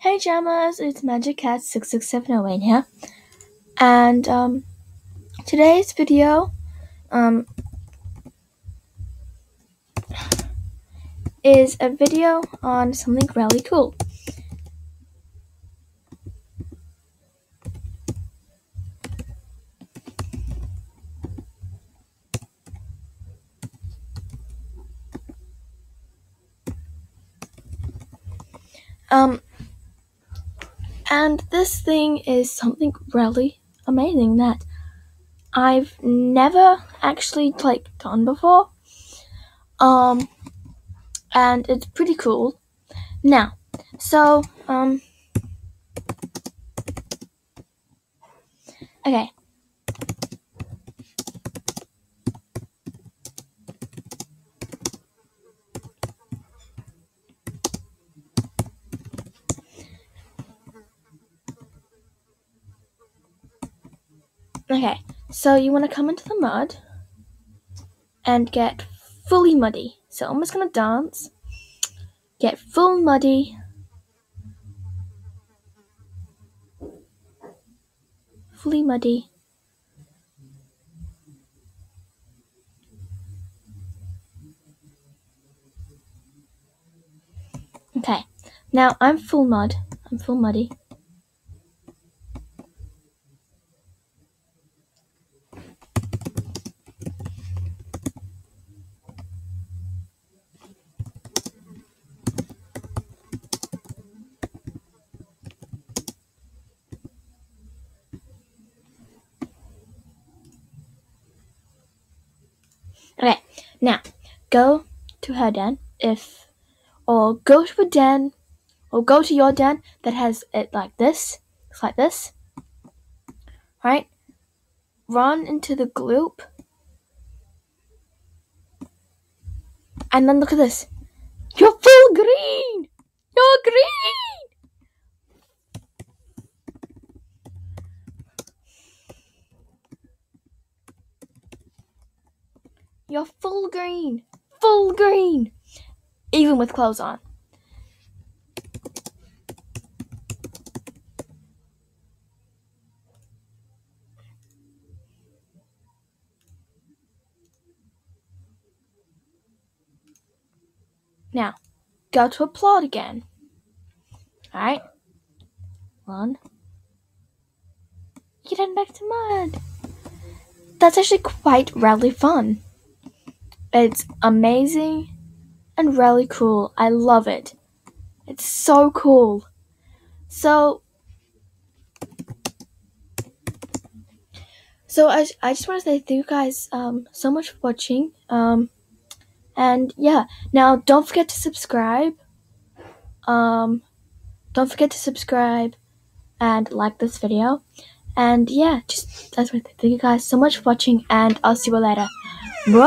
Hey Jammers, it's Magic Cat 66708 here, and today's video is a video on something really cool. And this thing is something really amazing that I've never actually done before. And it's pretty cool. Now, so okay. Okay, so you want to come into the mud and get fully muddy. So I'm just gonna dance, get full muddy, fully muddy. Okay, now I'm full mud. I'm full muddy. Okay, now go to her den or go to a den, or go to your den that has it like this. It's like this. Right? Run into the gloop. And then look at this. You're full green! You're green! You're full green! Full green! Even with clothes on. Now, go to applaud again. Alright? 1. Get in back to mud. That's actually quite really fun. It's amazing and really cool. I love it. It's so cool. So I just want to say thank you guys so much for watching. And yeah, now don't forget to subscribe. Don't forget to subscribe and like this video. And yeah, that's what. Thank you guys so much for watching, and I'll see you later. Bye.